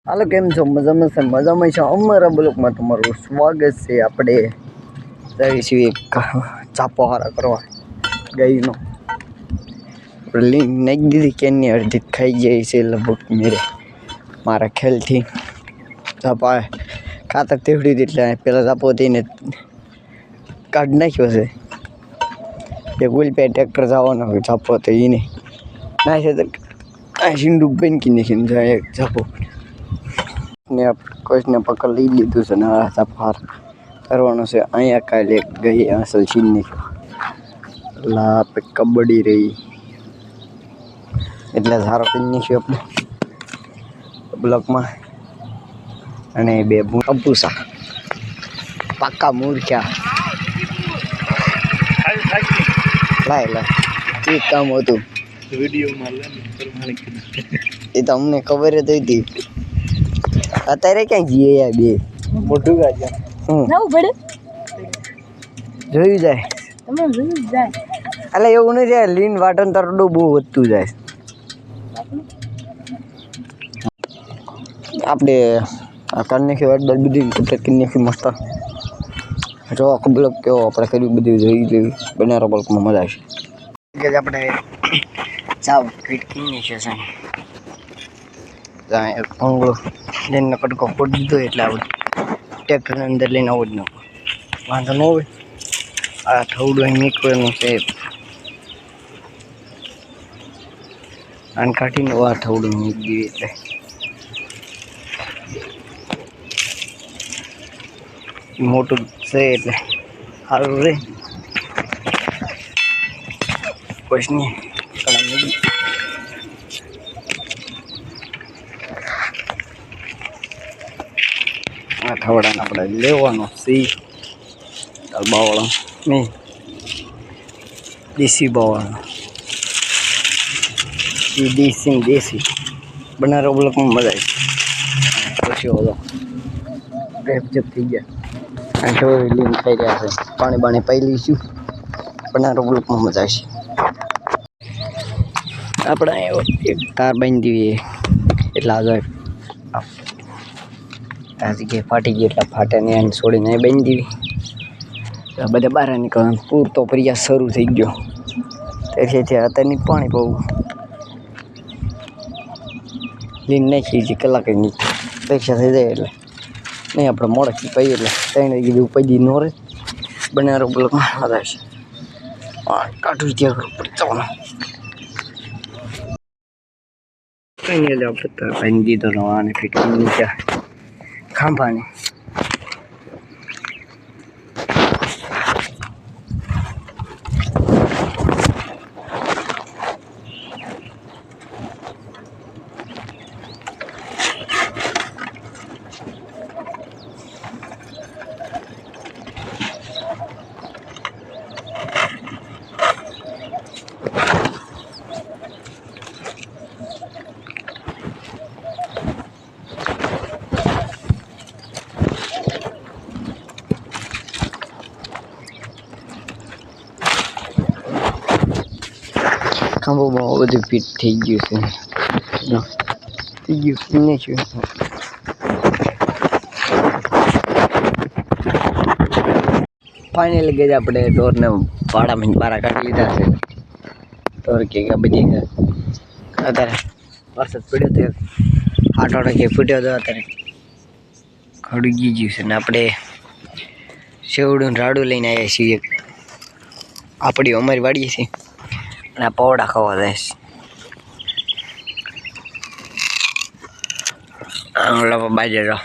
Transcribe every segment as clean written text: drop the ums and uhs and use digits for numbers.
હાલો કેમ છો? મજામાં છે. અમારા બ્લોકમાં તમારું સ્વાગત છે. આપણે જઈશું એક ચાપો હારા કરવા ગાયનો લીંક નાખી દીધી કેની અડધી ખાઈ જાય છે લગભગ મેરે મારા ખ્યાલથી ચાપા ખાતર તેવડી દીધી એટલે પેલા ચાપો થઈને કાઢી નાખ્યો છે. એક ઓલ પે ટ્રેક્ટર જવાનો હોય ચાપો તો એને ના છે તો આ સિંડુક બનકી નાખીને જાય એક ચાપો ને કોઈને પકડ લઈ લીધું છે ને આ સફાર કરવાનો છે. અહીંયા કાલે ગઈ અસલ છીનની લા પે કબડ્ડી રહી એટલે સારો કરી નાખ્યો આપણે બ્લોકમાં અને બે અપુસા પાક્કા મૂર્ખ્યા લાય એ કામ હતું વિડીયોમાં એ તો અમને ખબર જ હતી. અત્યારે ક્યાં જઈએ યાર બે મોટું ગાજ્યા જોયું જાય એટલે એવું નહીં જાય લીન વાટન તરડું બહુ વધતું જાય. આપણે આ કરી નાખી અડર બધી કમ્પ્લીટ કરી નાખી મસ્ત જો આખો બ્લોક કેવો આપણે કર્યું બધું જોઈ લેવી બનારો બ્લોકમાં મજા આવશે. આપણે ચાવ ફીટ કરી નાખ્યો છે ત્યાં એક ભંગળો લઈને કટકો ફોડી દીધો એટલે આપણે ટ્રેક્ટરની અંદર લઈને આવો જ ન વાંધો ન હોય. આ થોડું અહીં નીકળવાનું છે આને કાઢીને આ થોડું નીકળી એટલે મોટું છે એટલે સારું રે પછી આ ખવડાને આપણે લેવાનો સી બાવળો નહીં દેશી બાવળનો એ દેશી બનારો બ્લોકમાં મજા આવી પછી ઓલો ગેપ થઈ ગયા અને થોડી લીન ખાઈ રહ્યા છે. પાણી બાણી પાઈ લઈશું બનારો બ્લોકમાં મજા આવશે. આપણે એક તાર બાંધી દઈએ એટલે આગળ આ જગ્યાએ ફાટી ગઈ એટલે ફાટે ને એને છોડીને બાંધી દેવી. બધા બહાર નીકળવાનું પૂરતો પ્રયાસ શરૂ થઈ ગયો તેથી અત્યારની પાણી બહુ લીન નાખી છે કલાકે નીચે પરીક્ષા થઈ જાય એટલે નહીં આપણે મોડેથી પહીએ એટલે 3 વાગે જેવું પડી ન રહે બનારો બ્લોકમાં મજા આવશે. કાઢું ત્યાં પડવાનું કંઈ નહીં એટલે આપણે બાંધી દીધો આને ફિટ કરી નીચે ખાંભાને ખાંભો બહુ બધું ફિટ થઈ ગયું છે થઈ ગયું નહીં છે. ફાઇનલી ગઈ આપણે ઢોરને ભાડામાં બારા કાઢી લીધા છે. ઢોર કે બધી અત્યારે વરસાદ પડ્યો તો આટો કે ફૂટ્યો હતો અત્યારે ખડગી ગયું છે ને આપણે સેવડું રાડું લઈને આવ્યા છીએ. આપણી અમારી વાડીએ છે અને આ પૌડા ખાવા જાય છે. ઓલા બાજે રહો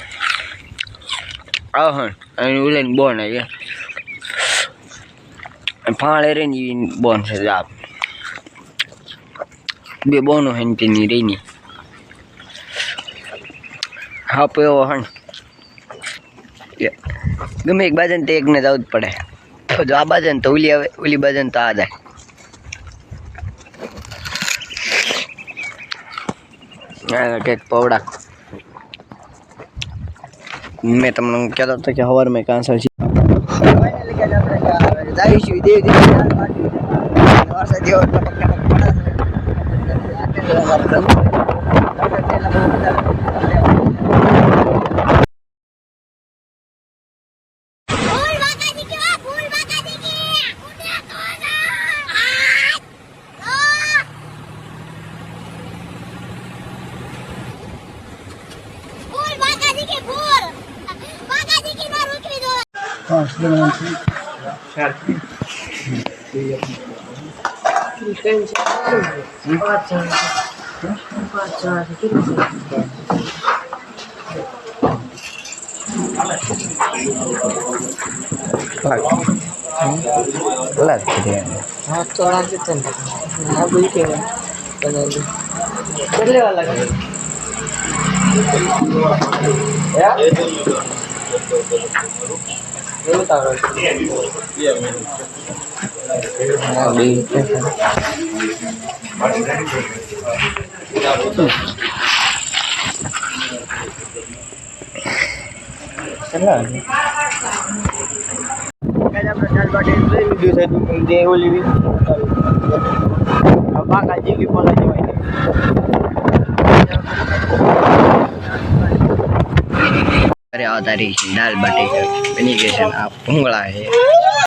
હા અને ઉલઈને બોન ગયા ફાળે રહીને બોન છે આપ બે બોનો હે તેની રહીની હા એવો હણ ગમે એક બાજુ તો એકને જવું જ પડે. જો આ બાજુ ને તો ઓલી આવે ઓલી બાજુ ને તો આ જાય. કંઈક પૌડા મેં તમને કહેતો હતો કે સવાર મેં કાંસર છે જઈશું દેવ हाँ तो लागे तो हाँ बोल के चलने वाला है यार ये बता रहा अरे आ तारी दाल बाटी बनी गई है आप भूंगड़ा है